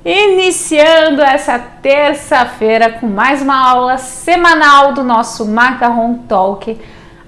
Iniciando essa terça-feira com mais uma aula semanal do nosso Macarrão Talk.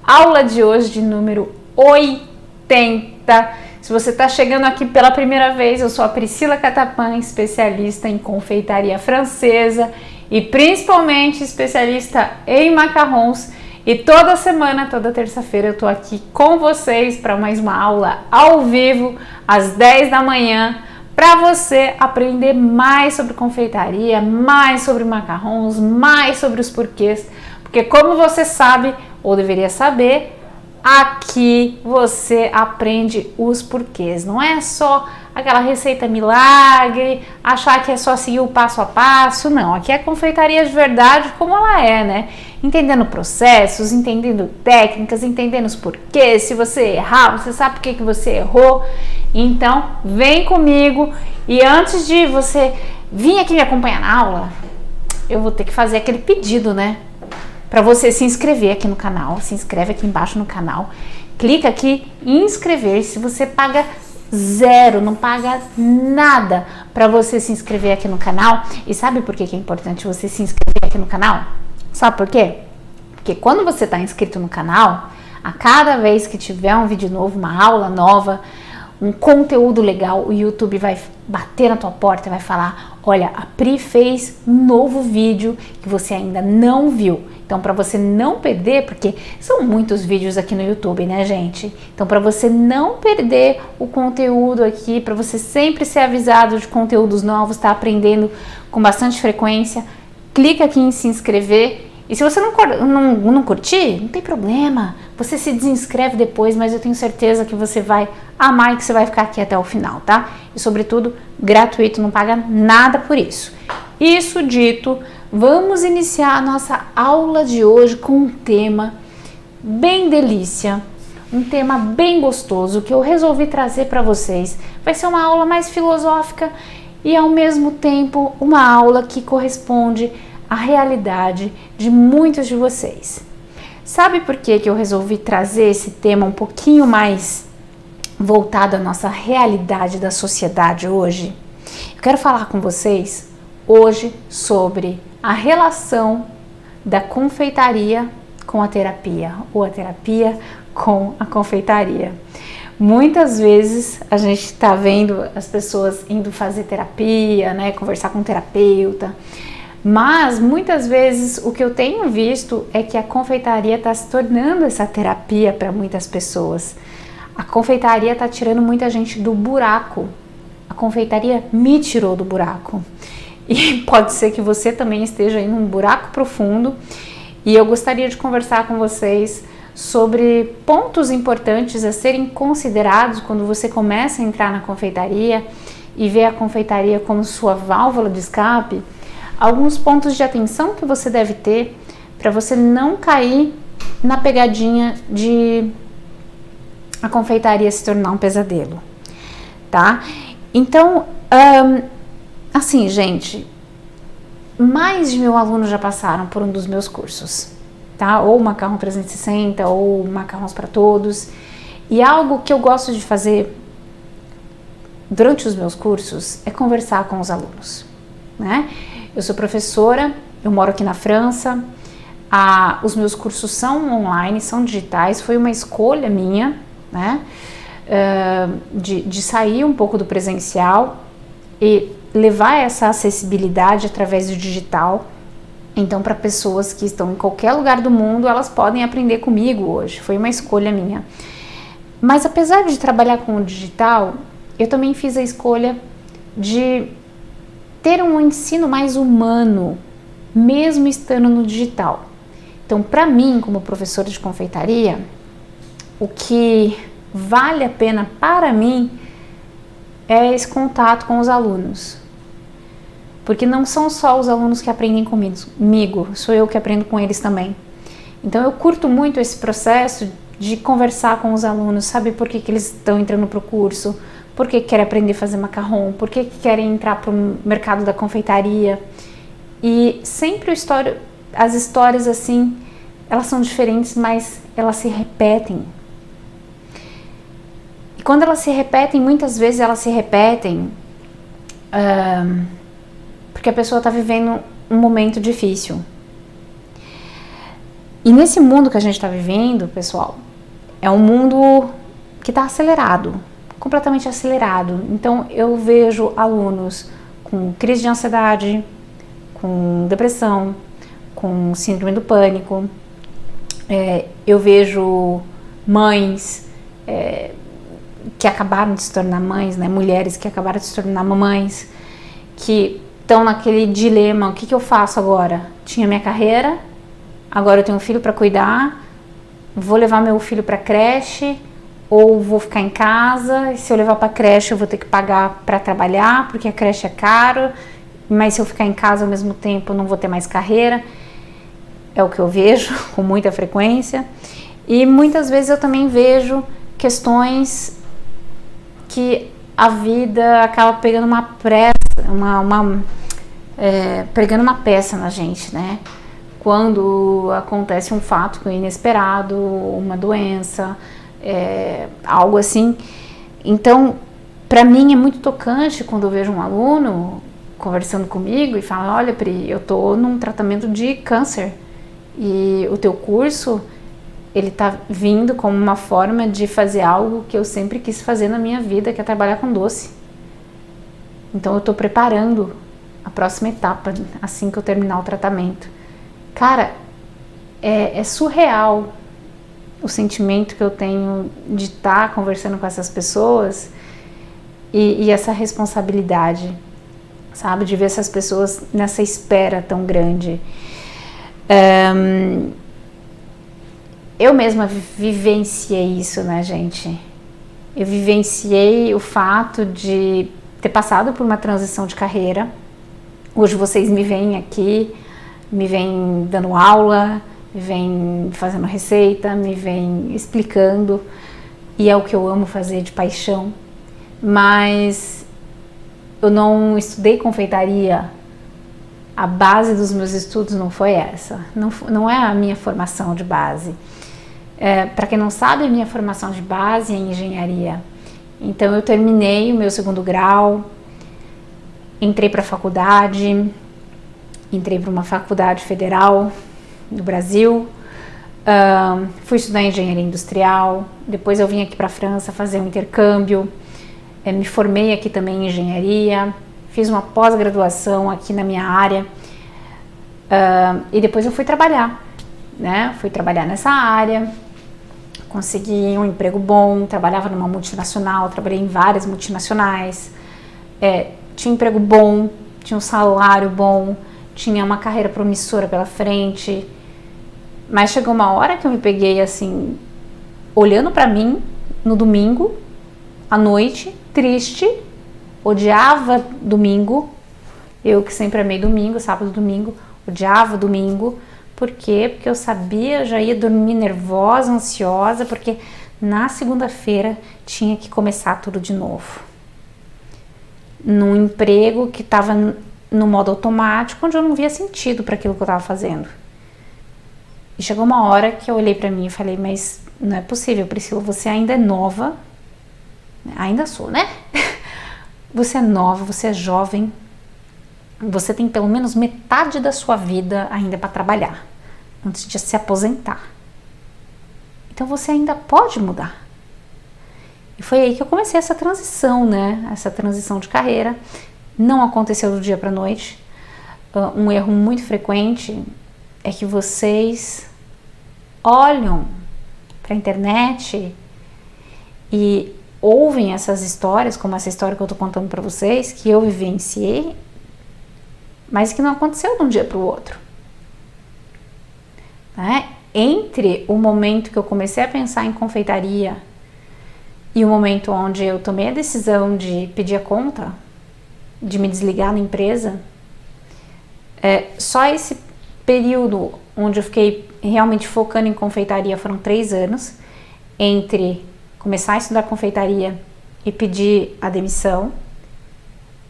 Aula de hoje de número 80. Se você está chegando aqui pela primeira vez, eu sou a Priscila Catapan, especialista em confeitaria francesa e principalmente especialista em macarrons. E toda semana, toda terça-feira, eu tô aqui com vocês para mais uma aula ao vivo, às 10 da manhã, para você aprender mais sobre confeitaria, mais sobre macarrons, mais sobre os porquês. Porque como você sabe, ou deveria saber, aqui você aprende os porquês. Não é só aquela receita milagre, achar que é só seguir o passo a passo, não. Aqui é confeitaria de verdade como ela é, né? Entendendo processos, entendendo técnicas, entendendo os porquês. Se você errar, você sabe por que você errou. Então, vem comigo. E antes de você vir aqui me acompanhar na aula, eu vou ter que fazer aquele pedido, né? Para você se inscrever aqui no canal. Se inscreve aqui embaixo no canal. Clica aqui em inscrever-se. Você paga zero, não paga nada para você se inscrever aqui no canal. E sabe por que é importante você se inscrever aqui no canal? Sabe por quê? Porque quando você está inscrito no canal, a cada vez que tiver um vídeo novo, uma aula nova, um conteúdo legal, o YouTube vai bater na tua porta e vai falar: olha, a Pri fez um novo vídeo que você ainda não viu. Então, para você não perder, porque são muitos vídeos aqui no YouTube, né, gente? Então, para você não perder o conteúdo aqui, para você sempre ser avisado de conteúdos novos, tá aprendendo com bastante frequência, clica aqui em se inscrever. E se você não curtir, não tem problema, você se desinscreve depois, mas eu tenho certeza que você vai amar e que você vai ficar aqui até o final, tá? E sobretudo, gratuito, não paga nada por isso. Isso dito, vamos iniciar a nossa aula de hoje com um tema bem delícia, um tema bem gostoso que eu resolvi trazer para vocês. Vai ser uma aula mais filosófica e ao mesmo tempo uma aula que corresponde a realidade de muitos de vocês. Sabe por que eu resolvi trazer esse tema um pouquinho mais voltado à nossa realidade da sociedade hoje? Eu quero falar com vocês hoje sobre a relação da confeitaria com a terapia, ou a terapia com a confeitaria. Muitas vezes a gente está vendo as pessoas indo fazer terapia, né, conversar com um terapeuta, mas muitas vezes o que eu tenho visto é que a confeitaria está se tornando essa terapia para muitas pessoas. A confeitaria está tirando muita gente do buraco. A confeitaria me tirou do buraco. E pode ser que você também esteja em um buraco profundo. E eu gostaria de conversar com vocês sobre pontos importantes a serem considerados quando você começa a entrar na confeitaria e vê a confeitaria como sua válvula de escape. Alguns pontos de atenção que você deve ter para você não cair na pegadinha de a confeitaria se tornar um pesadelo, tá? Então, assim, gente, mais de 1000 alunos já passaram por um dos meus cursos, tá? Ou Macarrão 360, ou Macarrões para Todos. E algo que eu gosto de fazer durante os meus cursos é conversar com os alunos, né? Eu sou professora, eu moro aqui na França, os meus cursos são online, são digitais, foi uma escolha minha, né, de sair um pouco do presencial e levar essa acessibilidade através do digital. Então, para pessoas que estão em qualquer lugar do mundo, elas podem aprender comigo hoje, foi uma escolha minha. Mas apesar de trabalhar com o digital, eu também fiz a escolha de ter um ensino mais humano, mesmo estando no digital. Então, para mim, como professora de confeitaria, o que vale a pena para mim é esse contato com os alunos. Porque não são só os alunos que aprendem comigo, sou eu que aprendo com eles também. Então, eu curto muito esse processo de conversar com os alunos, sabe por que eles estão entrando para o curso, por que querem aprender a fazer macarrão, por que querem entrar para o mercado da confeitaria. E sempre as histórias assim, elas são diferentes, mas elas se repetem. E quando elas se repetem, muitas vezes elas se repetem porque a pessoa está vivendo um momento difícil. E nesse mundo que a gente está vivendo, pessoal, é um mundo que está acelerado, completamente acelerado. Então eu vejo alunos com crise de ansiedade, com depressão, com síndrome do pânico. Eu vejo mães que acabaram de se tornar mães, né? Mulheres que acabaram de se tornar mamães, que estão naquele dilema: o que eu faço agora? Tinha minha carreira, agora eu tenho um filho para cuidar, vou levar meu filho para creche ou vou ficar em casa? E se eu levar para creche eu vou ter que pagar para trabalhar, porque a creche é caro, mas se eu ficar em casa ao mesmo tempo eu não vou ter mais carreira. É o que eu vejo com muita frequência. E muitas vezes eu também vejo questões que a vida acaba pegando pegando uma peça na gente, né? Quando acontece um fato inesperado, uma doença, algo assim. Então, para mim é muito tocante quando eu vejo um aluno conversando comigo e fala: olha, Pri, eu tô num tratamento de câncer e o teu curso, ele tá vindo como uma forma de fazer algo que eu sempre quis fazer na minha vida, que é trabalhar com doce. Então eu tô preparando a próxima etapa assim que eu terminar o tratamento. Cara, é surreal o sentimento que eu tenho de estar conversando com essas pessoas e essa responsabilidade, sabe, de ver essas pessoas nessa espera tão grande. Eu mesma vivenciei isso, né, gente? Eu vivenciei o fato de ter passado por uma transição de carreira. Hoje vocês me veem aqui, me veem dando aula, me veem fazendo receita, me veem explicando, e é o que eu amo fazer de paixão. Mas eu não estudei confeitaria. A base dos meus estudos não foi essa, não é a minha formação de base. Para quem não sabe, a minha formação de base é em engenharia. Então eu terminei o meu 2º grau, entrei para a faculdade, entrei para uma faculdade federal do Brasil, fui estudar engenharia industrial, depois eu vim aqui para a França fazer um intercâmbio, me formei aqui também em engenharia, fiz uma pós-graduação aqui na minha área, e depois eu fui trabalhar, né? Fui trabalhar nessa área, consegui um emprego bom, trabalhava numa multinacional, trabalhei em várias multinacionais, tinha um emprego bom, tinha um salário bom, tinha uma carreira promissora pela frente, mas chegou uma hora que eu me peguei assim, olhando pra mim no domingo, à noite, triste, odiava domingo, eu que sempre amei domingo, sábado, domingo, odiava domingo. Por quê? Porque eu sabia, eu já ia dormir nervosa, ansiosa, porque na segunda-feira tinha que começar tudo de novo. Num emprego que estava no modo automático, onde eu não via sentido para aquilo que eu estava fazendo. E chegou uma hora que eu olhei para mim e falei: mas não é possível, Priscila, você ainda é nova. Ainda sou, né? Você é nova, você é jovem, você tem pelo menos metade da sua vida ainda para trabalhar, antes de se aposentar. Então você ainda pode mudar. E foi aí que eu comecei essa transição, né? Essa transição de carreira. Não aconteceu do dia para a noite. Um erro muito frequente é que vocês olham para a internet e ouvem essas histórias, como essa história que eu tô contando para vocês, que eu vivenciei, mas que não aconteceu de um dia para o outro. Né? Entre o momento que eu comecei a pensar em confeitaria e o momento onde eu tomei a decisão de pedir a conta, de me desligar da empresa, só esse período onde eu fiquei realmente focando em confeitaria foram 3 anos, entre começar a estudar confeitaria e pedir a demissão,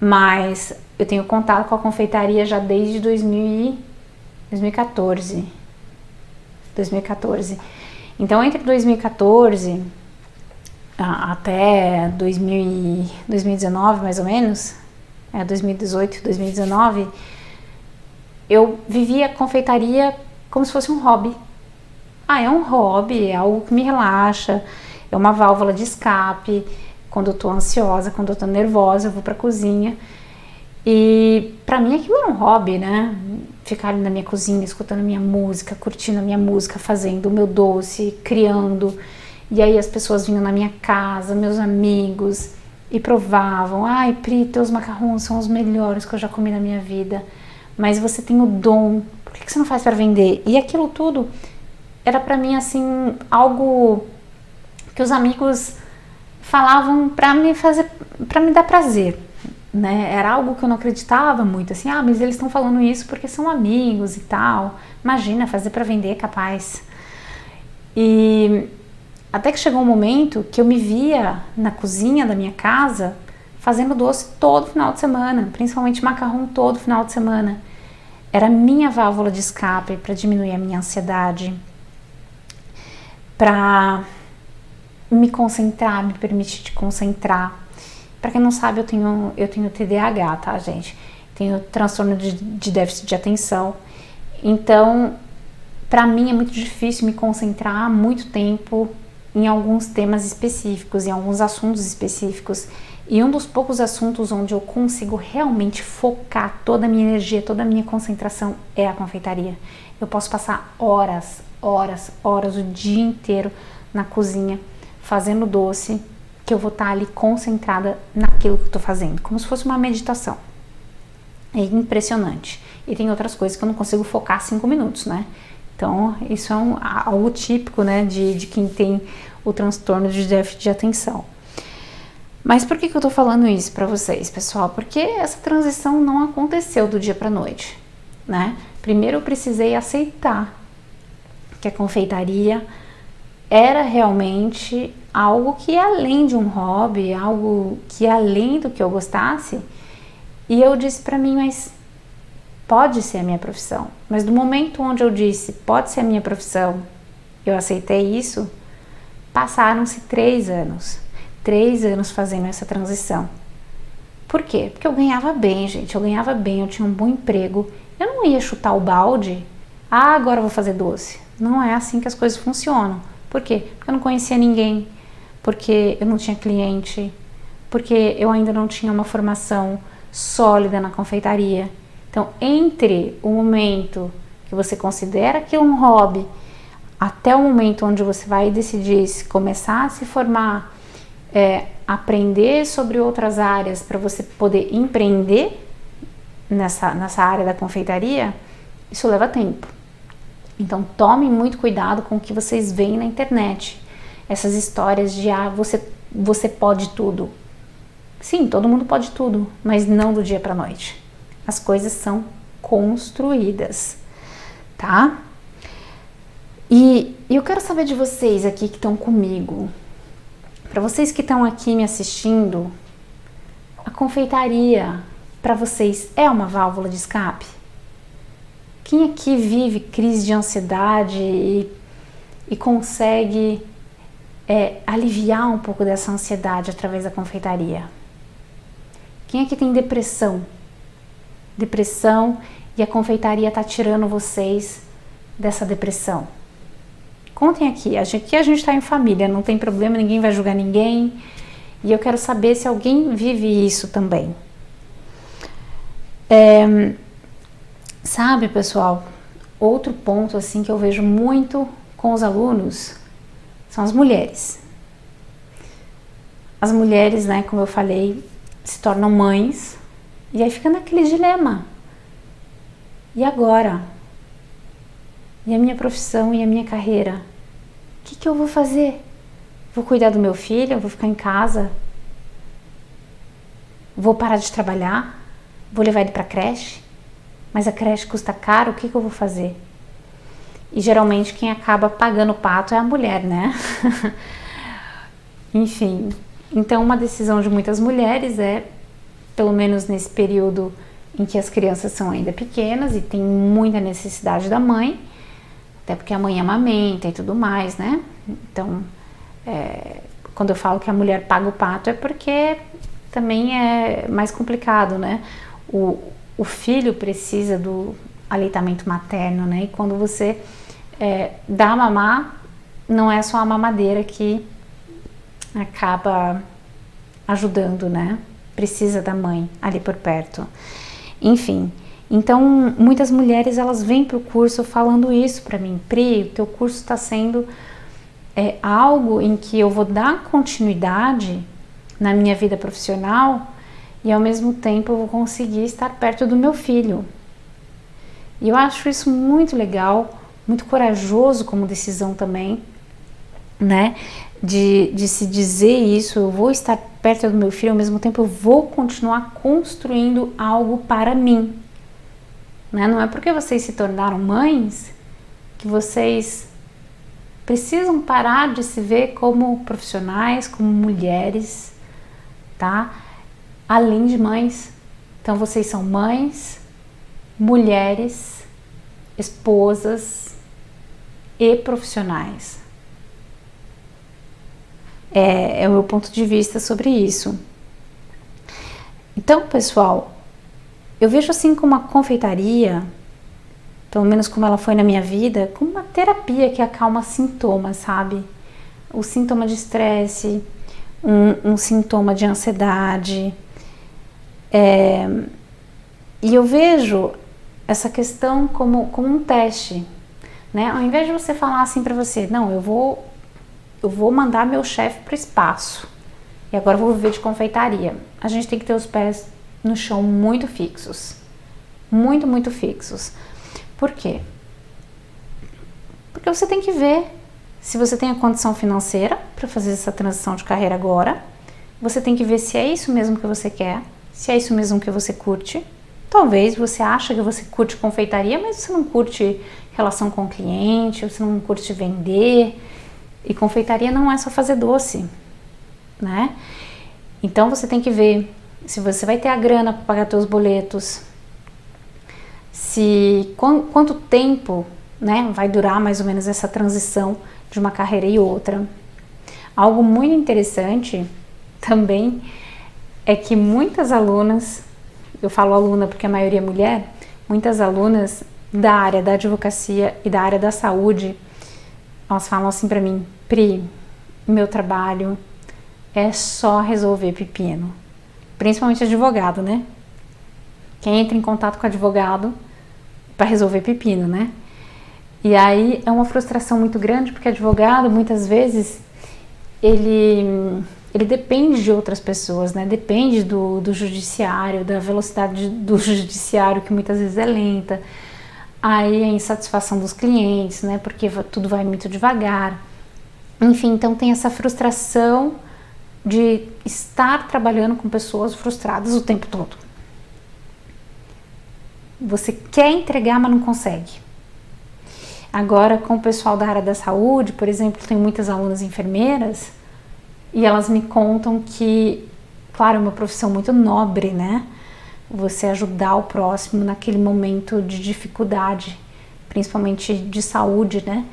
mas eu tenho contato com a confeitaria já desde 2014. Então, entre 2014 até 2019, mais ou menos, 2018, 2019, eu vivia a confeitaria como se fosse um hobby. É um hobby, é algo que me relaxa, é uma válvula de escape. Quando eu tô ansiosa, quando eu tô nervosa, eu vou pra cozinha. E pra mim aquilo é um hobby, né? Ficar ali na minha cozinha, escutando minha música, curtindo a minha música, fazendo o meu doce, criando. E aí as pessoas vinham na minha casa, meus amigos, e provavam. Ai, Pri, teus macarrons são os melhores que eu já comi na minha vida. Mas você tem o dom, por que você não faz pra vender? E aquilo tudo era pra mim, assim, algo que os amigos falavam pra me fazer, pra me dar prazer, né? Era algo que eu não acreditava muito, assim, mas eles estão falando isso porque são amigos e tal. Imagina, fazer pra vender é capaz. E até que chegou um momento que eu me via na cozinha da minha casa fazendo doce todo final de semana, principalmente macarrão todo final de semana. Era a minha válvula de escape para diminuir a minha ansiedade, para me concentrar, me permitir te concentrar. Para quem não sabe, eu tenho TDAH, tá, gente? Tenho transtorno de déficit de atenção. Então, para mim é muito difícil me concentrar muito tempo em alguns temas específicos, em alguns assuntos específicos. E um dos poucos assuntos onde eu consigo realmente focar toda a minha energia, toda a minha concentração é a confeitaria. Eu posso passar horas, o dia inteiro na cozinha fazendo doce, que eu vou estar ali concentrada naquilo que eu tô fazendo, como se fosse uma meditação. É impressionante. E tem outras coisas que eu não consigo focar 5 minutos, né? Então, isso é algo típico, né, de quem tem o transtorno de déficit de atenção. Mas por que eu tô falando isso pra vocês, pessoal? Porque essa transição não aconteceu do dia pra noite, né? Primeiro eu precisei aceitar que a confeitaria era realmente algo que ia além de um hobby, algo que ia além do que eu gostasse. E eu disse pra mim, mas pode ser a minha profissão. Mas do momento onde eu disse, pode ser a minha profissão, eu aceitei isso, passaram-se 3 anos. 3 anos fazendo essa transição. Por quê? Porque eu ganhava bem, gente. Eu ganhava bem, eu tinha um bom emprego. Eu não ia chutar o balde. Agora eu vou fazer doce. Não é assim que as coisas funcionam. Por quê? Porque eu não conhecia ninguém. Porque eu não tinha cliente. Porque eu ainda não tinha uma formação sólida na confeitaria. Então, entre o momento que você considera aquilo um hobby, até o momento onde você vai decidir se começar a se formar, aprender sobre outras áreas para você poder empreender nessa área da confeitaria, isso leva tempo. Então tomem muito cuidado com o que vocês veem na internet. Essas histórias de você pode tudo. Sim, todo mundo pode tudo, mas não do dia para a noite. As coisas são construídas, tá? E eu quero saber de vocês aqui que estão comigo. Para vocês que estão aqui me assistindo, a confeitaria para vocês é uma válvula de escape? Quem aqui vive crise de ansiedade e consegue aliviar um pouco dessa ansiedade através da confeitaria? Quem aqui tem depressão? Depressão e a confeitaria está tirando vocês dessa depressão? Contem aqui, aqui a gente está em família, não tem problema, ninguém vai julgar ninguém. E eu quero saber se alguém vive isso também. Sabe, pessoal, outro ponto assim que eu vejo muito com os alunos são as mulheres. As mulheres, né, como eu falei, se tornam mães e aí fica naquele dilema. E agora? E a minha profissão e a minha carreira? O que eu vou fazer? Vou cuidar do meu filho? Vou ficar em casa? Vou parar de trabalhar? Vou levar ele para a creche? Mas a creche custa caro, o que eu vou fazer? E geralmente quem acaba pagando o pato é a mulher, né? Enfim, então uma decisão de muitas mulheres pelo menos nesse período em que as crianças são ainda pequenas e tem muita necessidade da mãe, até porque a mãe amamenta e tudo mais, né? Então, quando eu falo que a mulher paga o pato é porque também é mais complicado, né? O filho precisa do aleitamento materno, né? E quando você dá a mamar, não é só a mamadeira que acaba ajudando, né? Precisa da mãe ali por perto. Enfim, então muitas mulheres elas vêm para o curso falando isso para mim: Pri, o teu curso está sendo algo em que eu vou dar continuidade na minha vida profissional e ao mesmo tempo eu vou conseguir estar perto do meu filho. E eu acho isso muito legal, muito corajoso como decisão também, né? De se dizer isso: eu vou estar perto do meu filho, ao mesmo tempo eu vou continuar construindo algo para mim, né? Não é porque vocês se tornaram mães que vocês precisam parar de se ver como profissionais, como mulheres, tá? Além de mães. Então vocês são mães, mulheres, esposas e profissionais. É o meu ponto de vista sobre isso. Então, pessoal, eu vejo assim como a confeitaria, pelo menos como ela foi na minha vida, como uma terapia que acalma sintomas, sabe? O sintoma de estresse, um sintoma de ansiedade. E eu vejo essa questão como um teste, né? Ao invés de você falar assim para você: não, eu vou mandar meu chefe para o espaço e agora eu vou viver de confeitaria. A gente tem que ter os pés no chão muito fixos. Muito, muito fixos. Por quê? Porque você tem que ver se você tem a condição financeira para fazer essa transição de carreira agora. Você tem que ver se é isso mesmo que você quer, se é isso mesmo que você curte. Talvez você ache que você curte confeitaria, mas você não curte relação com o cliente, você não curte vender. E confeitaria não é só fazer doce, né? Então você tem que ver se você vai ter a grana para pagar seus boletos, quanto tempo, né, vai durar mais ou menos essa transição de uma carreira e outra. Algo muito interessante também é que muitas alunas, eu falo aluna porque a maioria é mulher, muitas alunas da área da advocacia e da área da saúde, elas falam assim para mim: Pri, meu trabalho é só resolver pepino. Principalmente advogado, né? Quem entra em contato com advogado para resolver pepino, né? E aí é uma frustração muito grande, porque advogado, muitas vezes, ele depende de outras pessoas, né? Depende do judiciário, da velocidade do judiciário, que muitas vezes é lenta. Aí a insatisfação dos clientes, né? Porque tudo vai muito devagar. Enfim, então tem essa frustração de estar trabalhando com pessoas frustradas o tempo todo. Você quer entregar, mas não consegue. Agora, com o pessoal da área da saúde, por exemplo, tem muitas alunas enfermeiras e elas me contam que, claro, é uma profissão muito nobre, né? Você ajudar o próximo naquele momento de dificuldade, principalmente de saúde, né?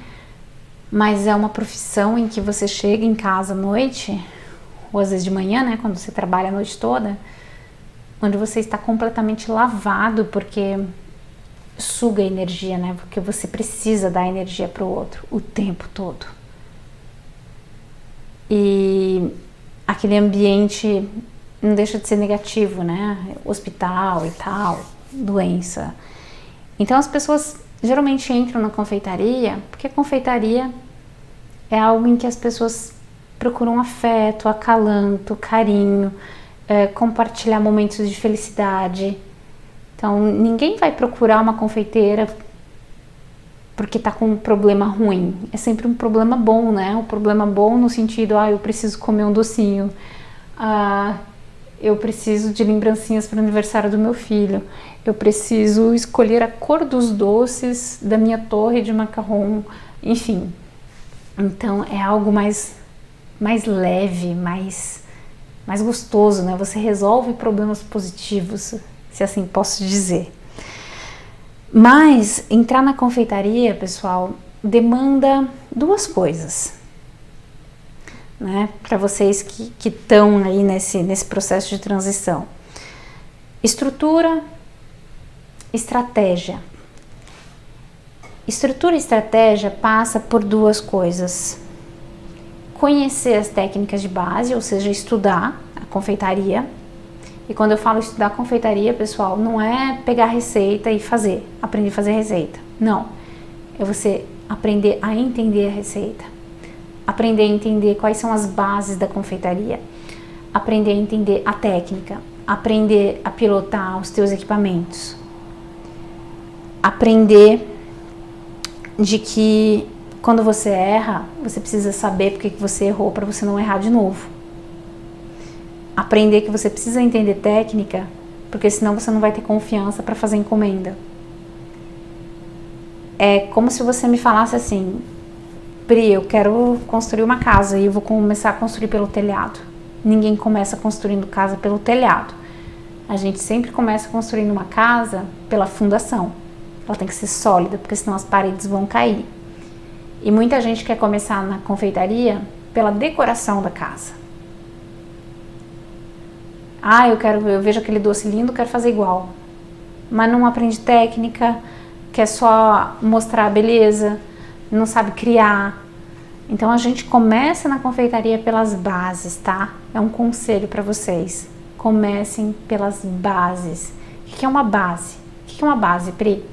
Mas é uma profissão em que você chega em casa à noite, ou às vezes de manhã, né? Quando você trabalha a noite toda, onde você está completamente lavado, porque suga energia, né? Porque você precisa dar energia para o outro o tempo todo. E aquele ambiente não deixa de ser negativo, né? Hospital e tal, doença. Então as pessoas geralmente entram na confeitaria porque a confeitaria é algo em que as pessoas procuram afeto, acalanto, carinho, compartilhar momentos de felicidade. Então ninguém vai procurar uma confeiteira porque tá com um problema ruim. É sempre um problema bom, né? Um problema bom no sentido: eu preciso comer um docinho, eu preciso de lembrancinhas para o aniversário do meu filho, eu preciso escolher a cor dos doces da minha torre de macarrão, enfim. Então é algo mais leve, mais gostoso, né? Você resolve problemas positivos, se assim posso dizer. Mas entrar na confeitaria, pessoal, demanda duas coisas. né? Para vocês que estão aí nesse processo de transição. Estrutura, estratégia. Estrutura e estratégia passa por duas coisas. Conhecer as técnicas de base, ou seja, estudar a confeitaria. E quando eu falo estudar confeitaria, pessoal, não é pegar receita e aprender a fazer receita. Não. É você aprender a entender a receita. Aprender a entender quais são as bases da confeitaria. Aprender a entender a técnica. Aprender a pilotar os teus equipamentos. Aprender de que quando você erra, você precisa saber porque que você errou para você não errar de novo. Aprender que você precisa entender técnica, porque senão você não vai ter confiança para fazer encomenda. É como se você me falasse assim: Pri, eu quero construir uma casa e eu vou começar a construir pelo telhado. Ninguém começa construindo casa pelo telhado. A gente sempre começa construindo uma casa pela fundação. Ela tem que ser sólida, porque senão as paredes vão cair. E muita gente quer começar na confeitaria pela decoração da casa. Eu vejo aquele doce lindo, quero fazer igual. Mas não aprende técnica, quer só mostrar a beleza, não sabe criar. Então a gente começa na confeitaria pelas bases, tá? É um conselho para vocês. Comecem pelas bases. O que é uma base? O que é uma base, Pri?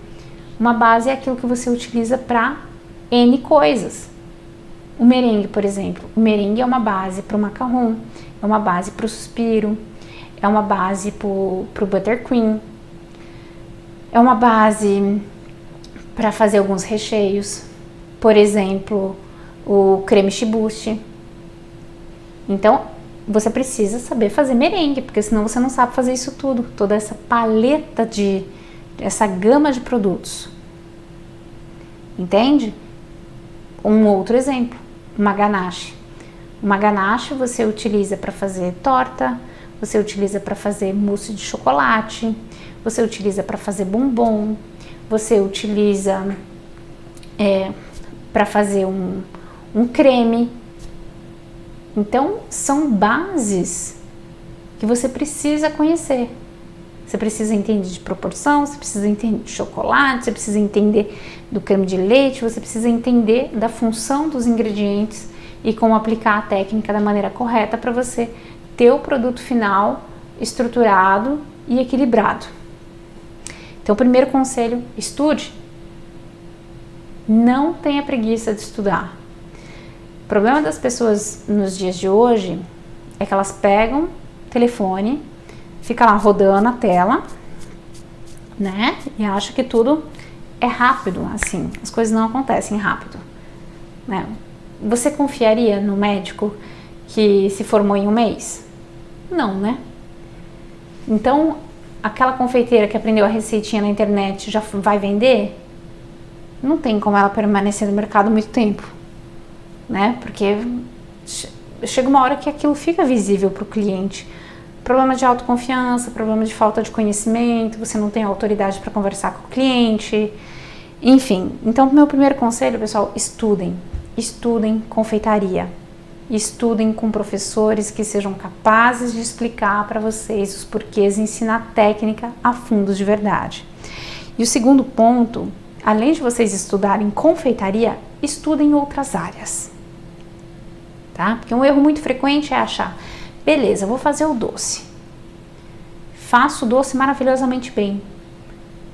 Uma base é aquilo que você utiliza para N coisas. O merengue, por exemplo. O merengue é uma base para o macarrão, é uma base para o suspiro, é uma base para o buttercream, é uma base para fazer alguns recheios. Por exemplo, o creme chibuste. Então, você precisa saber fazer merengue, porque senão você não sabe fazer isso tudo. Toda essa paleta essa gama de produtos. Entende? Um outro exemplo, uma ganache. Uma ganache você utiliza para fazer torta, você utiliza para fazer mousse de chocolate, você utiliza para fazer bombom, você utiliza para fazer um creme. Então, são bases que você precisa conhecer. Você precisa entender de proporção, você precisa entender de chocolate, você precisa entender do creme de leite, você precisa entender da função dos ingredientes e como aplicar a técnica da maneira correta para você ter o produto final estruturado e equilibrado. Então, o primeiro conselho, estude. Não tenha preguiça de estudar. O problema das pessoas nos dias de hoje é que elas pegam o telefone, fica lá rodando a tela, né? E acha que tudo é rápido, assim. As coisas não acontecem rápido, né? Você confiaria no médico que se formou em um mês? Não, né? Então, aquela confeiteira que aprendeu a receitinha na internet já vai vender? Não tem como ela permanecer no mercado muito tempo, né? Porque chega uma hora que aquilo fica visível para o cliente. Problema de autoconfiança, problema de falta de conhecimento, você não tem autoridade para conversar com o cliente, enfim. Então, meu primeiro conselho, pessoal, estudem confeitaria, estudem com professores que sejam capazes de explicar para vocês os porquês e ensinar técnica a fundo de verdade. E o segundo ponto, além de vocês estudarem confeitaria, estudem outras áreas, tá? Porque um erro muito frequente é achar: beleza, vou fazer o doce. Faço o doce maravilhosamente bem.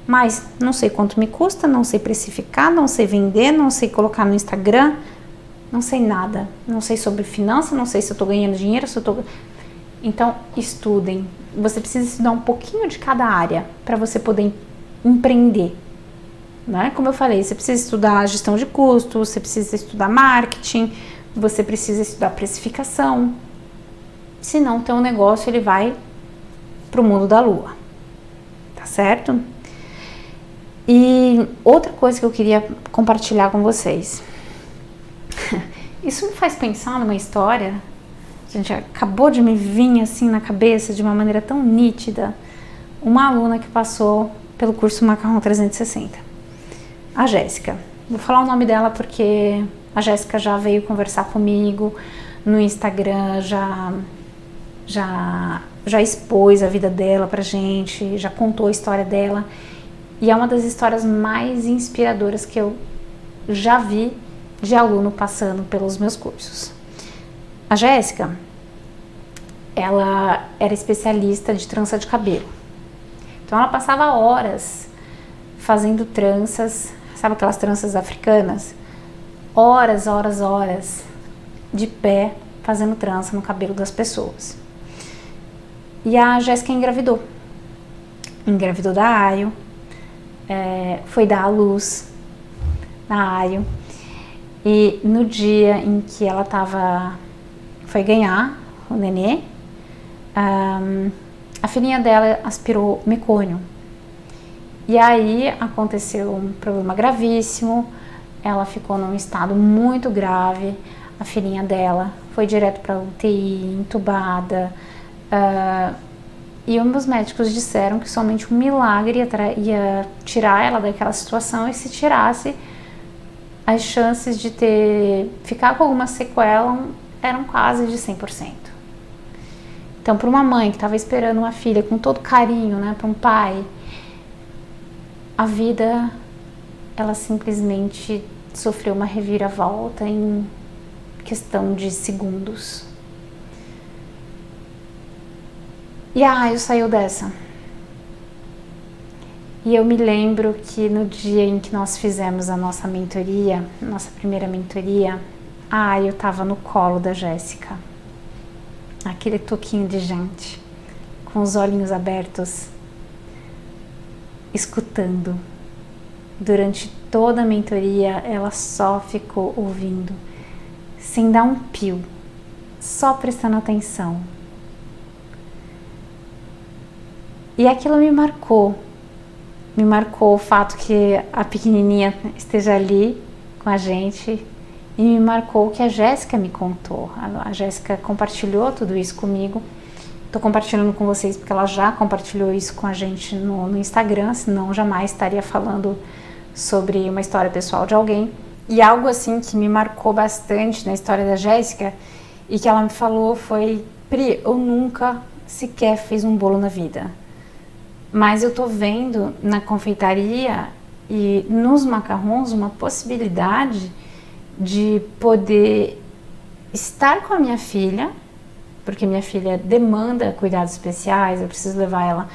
Mas não sei quanto me custa, não sei precificar, não sei vender, não sei colocar no Instagram, não sei nada. Não sei sobre finanças, não sei se eu tô ganhando dinheiro, se eu tô... Então, estudem. Você precisa estudar um pouquinho de cada área para você poder empreender, né? Como eu falei, você precisa estudar gestão de custos, você precisa estudar marketing, você precisa estudar precificação. Senão, teu negócio ele vai pro mundo da lua, tá certo? E outra coisa que eu queria compartilhar com vocês. Isso me faz pensar numa história, gente, acabou de me vir assim na cabeça de uma maneira tão nítida, uma aluna que passou pelo curso Macarrão 360, a Jéssica. Vou falar o nome dela porque a Jéssica já veio conversar comigo no Instagram já expôs a vida dela pra gente, já contou a história dela. E é uma das histórias mais inspiradoras que eu já vi de aluno passando pelos meus cursos. A Jéssica, ela era especialista de trança de cabelo. Então ela passava horas fazendo tranças, sabe aquelas tranças africanas? Horas de pé fazendo trança no cabelo das pessoas. E a Jéssica engravidou da Ayo, foi dar à luz na Ayo, e no dia em que ela foi ganhar o nenê, a filhinha dela aspirou mecônio. E aí aconteceu um problema gravíssimo, ela ficou num estado muito grave, a filhinha dela foi direto para UTI, entubada, e os médicos disseram que somente um milagre ia tirar ela daquela situação, e se tirasse, as chances de ficar com alguma sequela eram quase de 100%. Então, para uma mãe que estava esperando uma filha com todo carinho, né, para um pai, a vida, ela simplesmente sofreu uma reviravolta em questão de segundos. E a Ayo saiu dessa. E eu me lembro que no dia em que nós fizemos a nossa mentoria, nossa primeira mentoria, a Ayo estava no colo da Jéssica. Aquele toquinho de gente, com os olhinhos abertos, escutando. Durante toda a mentoria, ela só ficou ouvindo, sem dar um pio, só prestando atenção. E aquilo me marcou o fato que a pequenininha esteja ali com a gente, e me marcou o que a Jéssica me contou. A Jéssica compartilhou tudo isso comigo. Estou compartilhando com vocês porque ela já compartilhou isso com a gente no Instagram, senão jamais estaria falando sobre uma história pessoal de alguém. E algo assim que me marcou bastante na história da Jéssica e que ela me falou foi: Pri, eu nunca sequer fiz um bolo na vida, mas eu tô vendo na confeitaria e nos macarrons uma possibilidade de poder estar com a minha filha, porque minha filha demanda cuidados especiais, eu preciso levar ela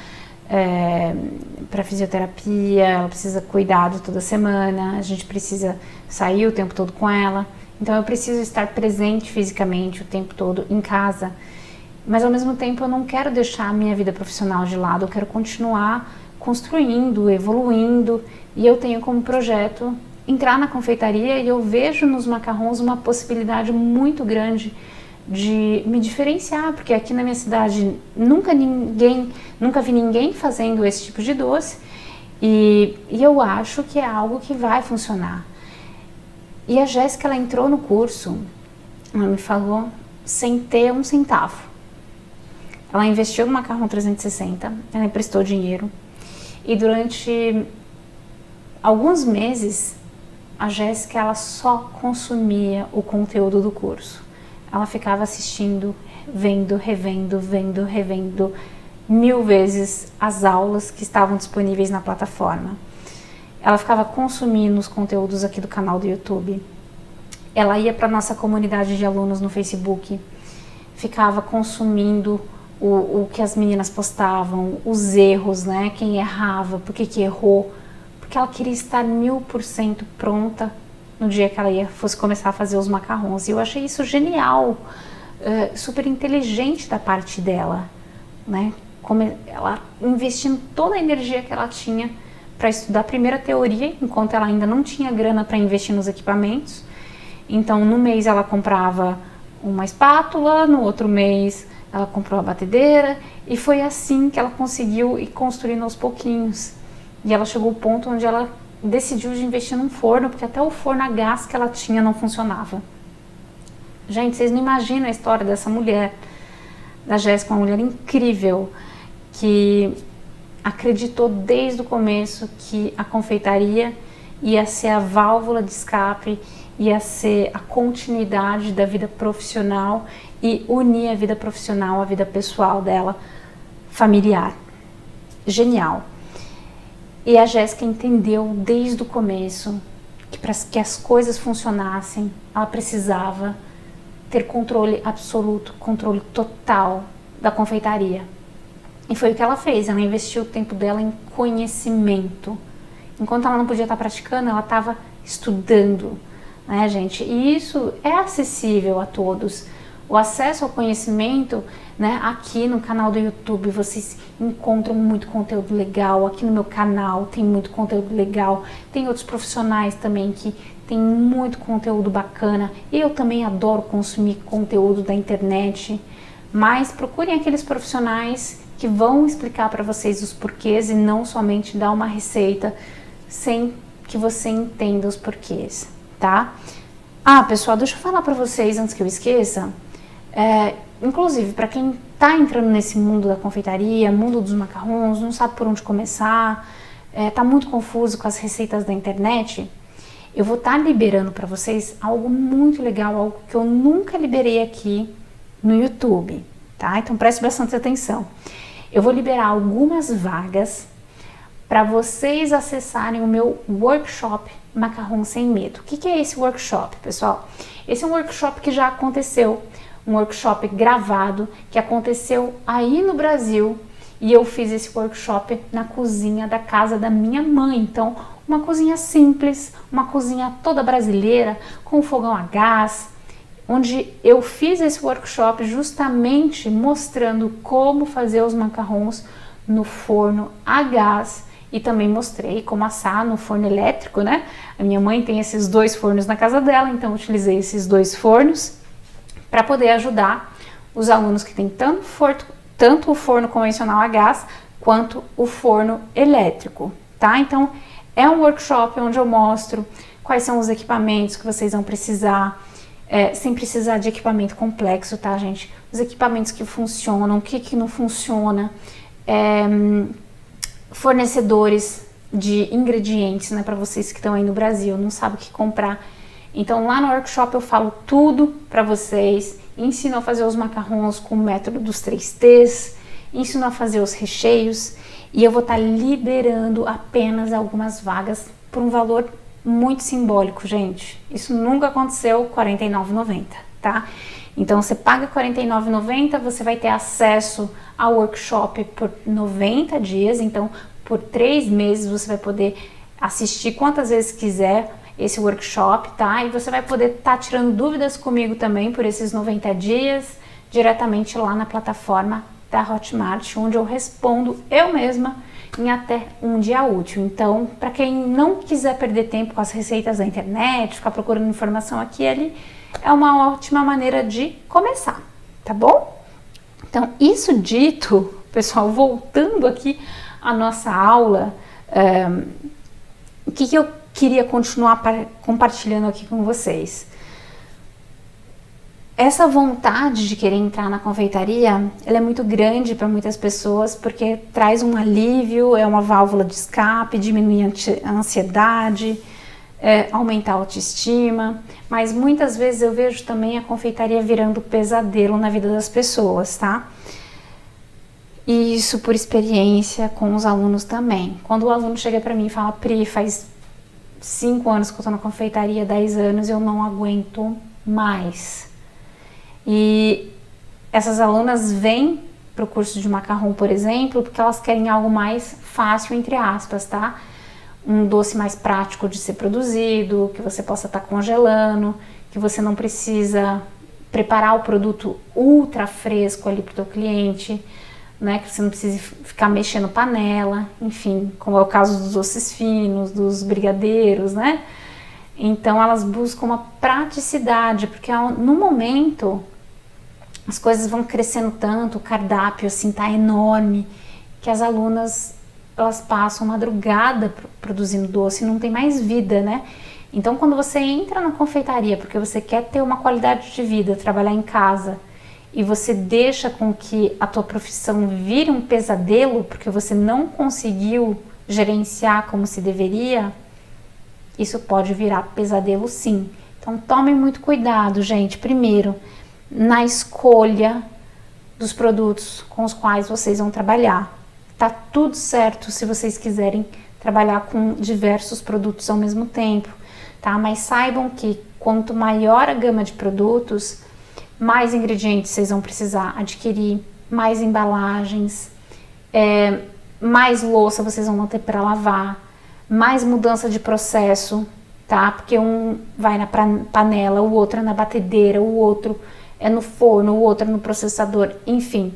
para fisioterapia, ela precisa cuidado toda semana, a gente precisa sair o tempo todo com ela, então eu preciso estar presente fisicamente o tempo todo em casa, mas ao mesmo tempo eu não quero deixar a minha vida profissional de lado, eu quero continuar construindo, evoluindo, e eu tenho como projeto entrar na confeitaria, e eu vejo nos macarrons uma possibilidade muito grande de me diferenciar, porque aqui na minha cidade nunca vi ninguém fazendo esse tipo de doce, e eu acho que é algo que vai funcionar. E a Jéssica, ela entrou no curso, ela me falou, sem ter um centavo. Ela investiu no Macarrão 360, ela emprestou dinheiro, e durante alguns meses a Jéssica, ela só consumia o conteúdo do curso. Ela ficava assistindo, vendo, revendo 1000 vezes as aulas que estavam disponíveis na plataforma. Ela ficava consumindo os conteúdos aqui do canal do YouTube. Ela ia para nossa comunidade de alunos no Facebook, ficava consumindo o que as meninas postavam, os erros, né? Quem errava, por que errou, porque ela queria estar 1000% pronta no dia que ela fosse começar a fazer os macarrons. E eu achei isso genial, super inteligente da parte dela, né? Como ela investindo toda a energia que ela tinha para estudar primeiro a teoria, enquanto ela ainda não tinha grana para investir nos equipamentos. Então, no mês ela comprava uma espátula, no outro mês ela comprou a batedeira, e foi assim que ela conseguiu ir construindo aos pouquinhos. E ela chegou ao ponto onde ela decidiu de investir num forno, porque até o forno a gás que ela tinha não funcionava. Gente, vocês não imaginam a história dessa mulher, da Jéssica, uma mulher incrível, que acreditou desde o começo que a confeitaria ia ser a válvula de escape ia ser a continuidade da vida profissional e unir a vida profissional à vida pessoal dela, familiar. Genial. E a Jéssica entendeu desde o começo que para que as coisas funcionassem, ela precisava ter controle absoluto, controle total da confeitaria. E foi o que ela fez, ela investiu o tempo dela em conhecimento. Enquanto ela não podia estar praticando, ela estava estudando, né, gente? E isso é acessível a todos. O acesso ao conhecimento, né, aqui no canal do YouTube vocês encontram muito conteúdo legal, aqui no meu canal tem muito conteúdo legal, tem outros profissionais também que tem muito conteúdo bacana. Eu também adoro consumir conteúdo da internet, mas procurem aqueles profissionais que vão explicar para vocês os porquês e não somente dar uma receita sem que você entenda os porquês, tá? Ah, pessoal, deixa eu falar para vocês antes que eu esqueça. Inclusive, para quem está entrando nesse mundo da confeitaria, mundo dos macarrons, não sabe por onde começar, está muito confuso com as receitas da internet, eu vou estar liberando para vocês algo muito legal, algo que eu nunca liberei aqui no YouTube, tá? Então preste bastante atenção. Eu vou liberar algumas vagas para vocês acessarem o meu workshop Macarrão Sem Medo. O que é esse workshop, pessoal? Esse é um workshop que já aconteceu, um workshop gravado que aconteceu aí no Brasil, e eu fiz esse workshop na cozinha da casa da minha mãe. Então, uma cozinha simples, uma cozinha toda brasileira, com fogão a gás, onde eu fiz esse workshop justamente mostrando como fazer os macarrons no forno a gás, e também mostrei como assar no forno elétrico, né? A minha mãe tem esses dois fornos na casa dela, então eu utilizei esses dois fornos para poder ajudar os alunos que têm tanto o forno convencional a gás quanto o forno elétrico, tá? Então é um workshop onde eu mostro quais são os equipamentos que vocês vão precisar, sem precisar de equipamento complexo, tá, gente? Os equipamentos que funcionam, o que não funciona, fornecedores de ingredientes, né, para vocês que estão aí no Brasil, não sabem o que comprar. Então lá no workshop eu falo tudo para vocês, ensino a fazer os macarrons com o método dos 3 T's, ensino a fazer os recheios, e eu vou estar liberando apenas algumas vagas por um valor muito simbólico, gente. Isso nunca aconteceu, R$ 49,90, tá? Então você paga R$ 49,90, você vai ter acesso ao workshop por 90 dias, então por 3 meses você vai poder assistir quantas vezes quiser esse workshop, tá? E você vai poder estar tirando dúvidas comigo também por esses 90 dias, diretamente lá na plataforma da Hotmart, onde eu respondo eu mesma em até um dia útil. Então, para quem não quiser perder tempo com as receitas da internet, ficar procurando informação aqui e ali, é uma ótima maneira de começar, tá bom? Então, isso dito, pessoal, voltando aqui à nossa aula, o que eu queria continuar compartilhando aqui com vocês? Essa vontade de querer entrar na confeitaria, ela é muito grande para muitas pessoas, porque traz um alívio, é uma válvula de escape, diminui a ansiedade, aumentar a autoestima, mas muitas vezes eu vejo também a confeitaria virando pesadelo na vida das pessoas, tá? E isso por experiência com os alunos também. Quando o aluno chega para mim e fala: Pri, faz 5 anos que eu tô na confeitaria, 10 anos, eu não aguento mais. E essas alunas vêm para o curso de macarrão, por exemplo, porque elas querem algo mais fácil, entre aspas, tá? Um doce mais prático de ser produzido, que você possa estar congelando, que você não precisa preparar o produto ultra fresco ali para o teu cliente, né? Que você não precisa ficar mexendo panela, enfim, como é o caso dos doces finos, dos brigadeiros, né? Então elas buscam uma praticidade, porque no momento as coisas vão crescendo tanto, o cardápio assim tá enorme, que as alunas elas passam madrugada produzindo doce e não tem mais vida, né? Então quando você entra na confeitaria porque você quer ter uma qualidade de vida, trabalhar em casa, e você deixa com que a tua profissão vire um pesadelo porque você não conseguiu gerenciar como se deveria, isso pode virar pesadelo sim. Então tomem muito cuidado, gente, primeiro, na escolha dos produtos com os quais vocês vão trabalhar. Tá tudo certo se vocês quiserem trabalhar com diversos produtos ao mesmo tempo, tá? Mas saibam que quanto maior a gama de produtos, mais ingredientes vocês vão precisar adquirir, mais embalagens, mais louça vocês vão ter para lavar, mais mudança de processo, tá? Porque um vai na panela, o outro é na batedeira, o outro é no forno, o outro é no processador, enfim.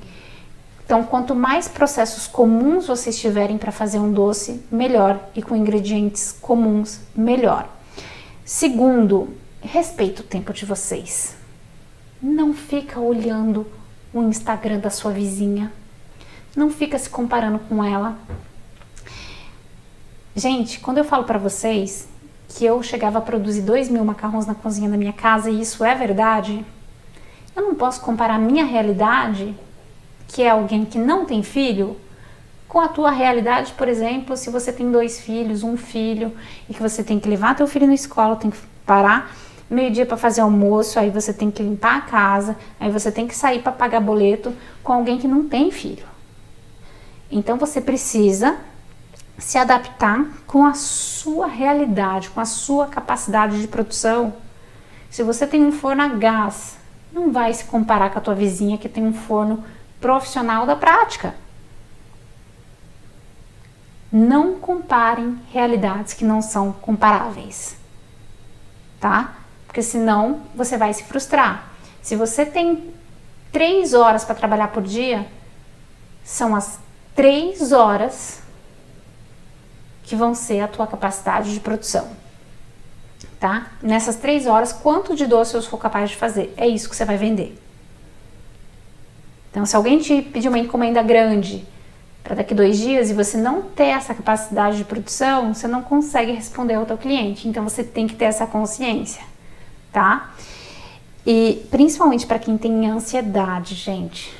Então, quanto mais processos comuns vocês tiverem para fazer um doce, melhor, e com ingredientes comuns, melhor. Segundo, respeita o tempo de vocês. Não fica olhando o Instagram da sua vizinha, não fica se comparando com ela. Gente, quando eu falo para vocês que eu chegava a produzir 2.000 macarrons na cozinha da minha casa, e isso é verdade, eu não posso comparar a minha realidade, que é alguém que não tem filho, com a tua realidade, por exemplo, se você tem 2 filhos, 1 filho, e que você tem que levar teu filho na escola, tem que parar meio-dia para fazer almoço, aí você tem que limpar a casa, aí você tem que sair para pagar boleto com alguém que não tem filho. Então você precisa se adaptar com a sua realidade, com a sua capacidade de produção. Se você tem um forno a gás, não vai se comparar com a tua vizinha que tem um forno profissional da prática. Não comparem realidades que não são comparáveis, tá? Porque senão você vai se frustrar. Se você tem 3 horas para trabalhar por dia, são as 3 horas que vão ser a tua capacidade de produção, tá? Nessas 3 horas, quanto de doce eu sou capaz de fazer? É isso que você vai vender. Então, se alguém te pedir uma encomenda grande para daqui 2 dias e você não ter essa capacidade de produção, você não consegue responder ao teu cliente. Então, você tem que ter essa consciência, tá? E principalmente para quem tem ansiedade, gente,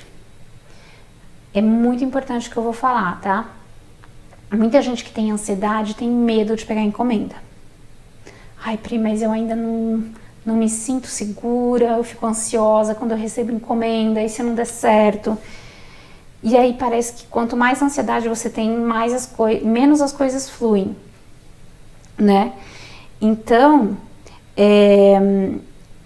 é muito importante o que eu vou falar, tá? Muita gente que tem ansiedade tem medo de pegar encomenda. Ai, Pri, mas eu ainda não me sinto segura, eu fico ansiosa quando eu recebo encomenda, e se não der certo? E aí parece que quanto mais ansiedade você tem, menos as coisas fluem, né? Então,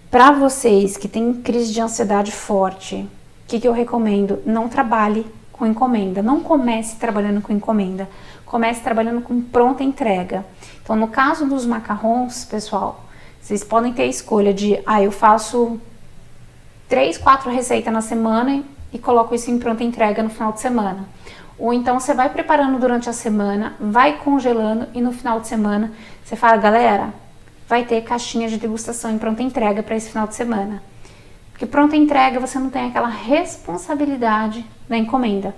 para vocês que têm crise de ansiedade forte, o que eu recomendo? Não trabalhe com encomenda, não comece trabalhando com encomenda, comece trabalhando com pronta entrega. Então, no caso dos macarrons, pessoal, vocês podem ter a escolha de, eu faço 3, 4 receitas na semana e coloco isso em pronta entrega no final de semana. Ou então você vai preparando durante a semana, vai congelando e no final de semana você fala, galera, vai ter caixinha de degustação em pronta entrega para esse final de semana. Porque pronta entrega você não tem aquela responsabilidade da encomenda,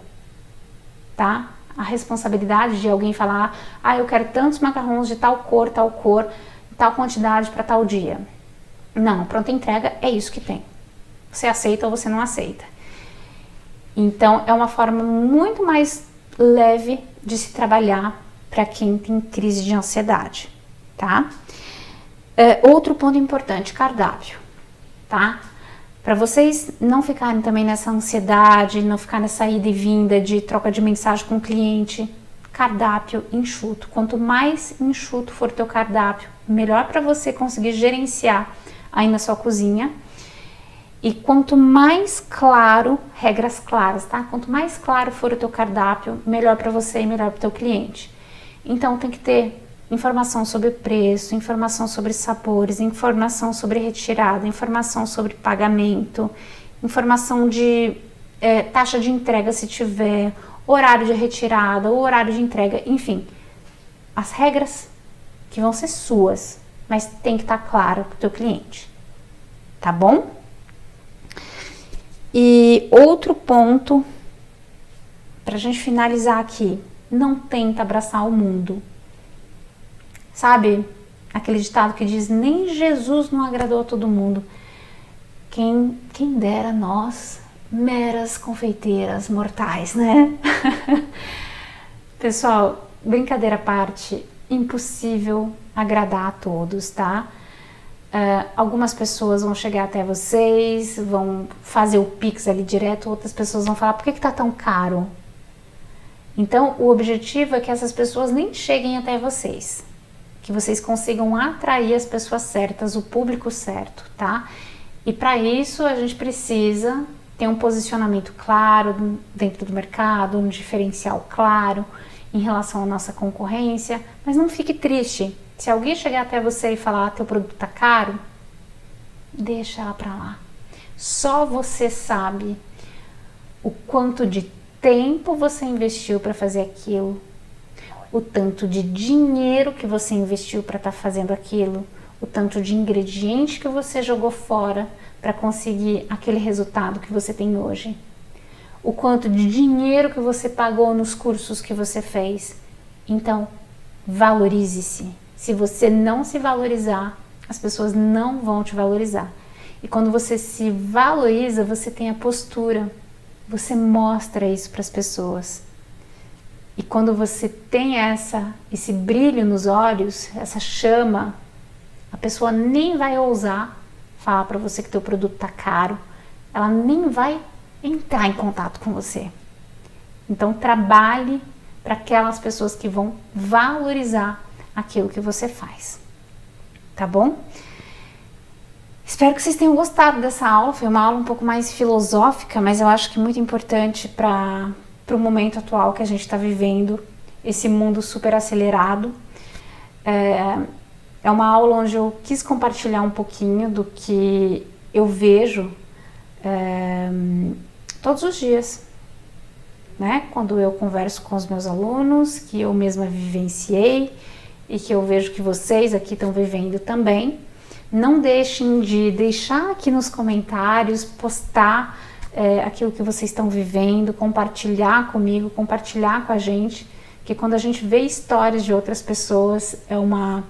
tá? A responsabilidade de alguém falar, eu quero tantos macarrons de tal cor, tal quantidade para tal dia. Não, pronta entrega é isso que tem. Você aceita ou você não aceita. Então, é uma forma muito mais leve de se trabalhar para quem tem crise de ansiedade, tá? Outro ponto importante, cardápio, tá? Para vocês não ficarem também nessa ansiedade, não ficar nessa ida e vinda de troca de mensagem com o cliente, cardápio enxuto. Quanto mais enxuto for o teu cardápio, melhor para você conseguir gerenciar aí na sua cozinha. E quanto mais claro, regras claras, tá? Quanto mais claro for o teu cardápio, melhor para você e melhor para o teu cliente. Então tem que ter informação sobre preço, informação sobre sabores, informação sobre retirada, informação sobre pagamento, informação de taxa de entrega se tiver, horário de retirada, ou horário de entrega, enfim. As regras que vão ser suas, mas tem que estar claro para o teu cliente, tá bom? E outro ponto, para a gente finalizar aqui, não tenta abraçar o mundo. Sabe aquele ditado que diz, nem Jesus não agradou a todo mundo. Quem dera nós, meras confeiteiras mortais, né? Pessoal, brincadeira à parte, impossível agradar a todos, tá? Algumas pessoas vão chegar até vocês, vão fazer o Pix ali direto, outras pessoas vão falar, por que tá tão caro? Então, o objetivo é que essas pessoas nem cheguem até vocês, que vocês consigam atrair as pessoas certas, o público certo, tá? E para isso a gente precisa ter um posicionamento claro dentro do mercado, um diferencial claro em relação à nossa concorrência, mas não fique triste. Se alguém chegar até você e falar, teu produto tá caro, deixa ela pra lá. Só você sabe o quanto de tempo você investiu para fazer aquilo, o tanto de dinheiro que você investiu para estar fazendo aquilo, o tanto de ingrediente que você jogou fora para conseguir aquele resultado que você tem hoje, o quanto de dinheiro que você pagou nos cursos que você fez. Então, valorize-se. Se você não se valorizar, as pessoas não vão te valorizar. E quando você se valoriza, você tem a postura, você mostra isso para as pessoas. E quando você tem esse brilho nos olhos, essa chama, a pessoa nem vai ousar falar para você que teu produto tá caro, ela nem vai entrar em contato com você. Então trabalhe para aquelas pessoas que vão valorizar aquilo que você faz, tá bom? Espero que vocês tenham gostado dessa aula. Foi uma aula um pouco mais filosófica, mas eu acho que muito importante para o momento atual que a gente está vivendo, esse mundo super acelerado. É uma aula onde eu quis compartilhar um pouquinho do que eu vejo todos os dias, né? Quando eu converso com os meus alunos, que eu mesma vivenciei e que eu vejo que vocês aqui estão vivendo também. Não deixem de deixar aqui nos comentários, postar aquilo que vocês estão vivendo, compartilhar comigo, compartilhar com a gente, que quando a gente vê histórias de outras pessoas é uma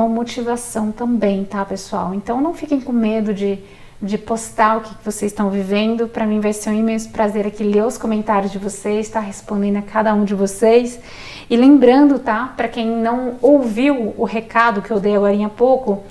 motivação também, tá, pessoal? Então não fiquem com medo de postar o que vocês estão vivendo. Para mim vai ser um imenso prazer aqui ler os comentários de vocês, estar respondendo a cada um de vocês. E lembrando, tá, para quem não ouviu o recado que eu dei agora há pouco,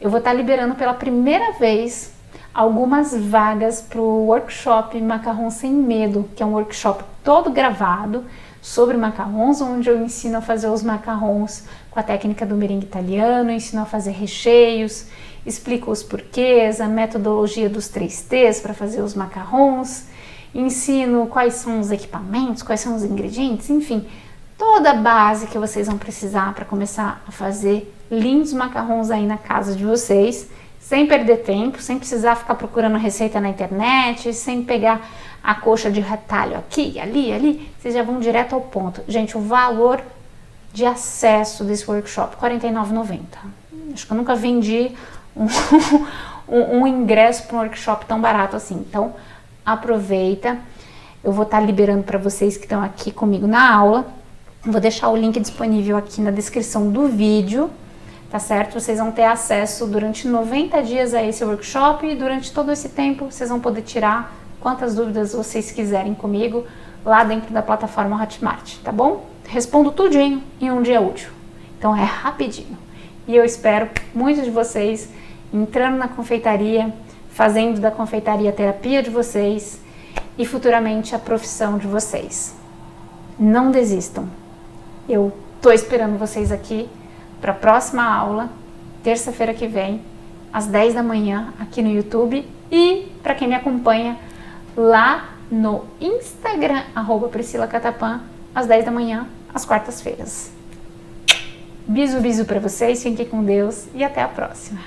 eu vou estar liberando pela primeira vez algumas vagas para o workshop Macarrão Sem Medo, que é um workshop todo gravado sobre macarrons, onde eu ensino a fazer os macarrons com a técnica do merengue italiano, ensino a fazer recheios, explico os porquês, a metodologia dos 3 T's para fazer os macarrons, ensino quais são os equipamentos, quais são os ingredientes, enfim, toda a base que vocês vão precisar para começar a fazer lindos macarrons aí na casa de vocês, sem perder tempo, sem precisar ficar procurando receita na internet, sem pegar a coxa de retalho aqui, ali, vocês já vão direto ao ponto. Gente, o valor de acesso desse workshop, R$ 49,90. Acho que eu nunca vendi um ingresso para um workshop tão barato assim. Então, aproveita. Eu vou estar liberando para vocês que estão aqui comigo na aula. Vou deixar o link disponível aqui na descrição do vídeo, tá certo? Vocês vão ter acesso durante 90 dias a esse workshop e durante todo esse tempo vocês vão poder tirar quantas dúvidas vocês quiserem comigo lá dentro da plataforma Hotmart, tá bom? Respondo tudinho em um dia útil, então é rapidinho. E eu espero muitos de vocês entrando na confeitaria, fazendo da confeitaria a terapia de vocês e futuramente a profissão de vocês. Não desistam. Eu tô esperando vocês aqui para a próxima aula, terça-feira que vem, às 10 da manhã, aqui no YouTube. E para quem me acompanha lá no Instagram, @PriscilaCatapan, às 10 da manhã, às quartas-feiras. Bisu, bisu para vocês, fiquem com Deus e até a próxima.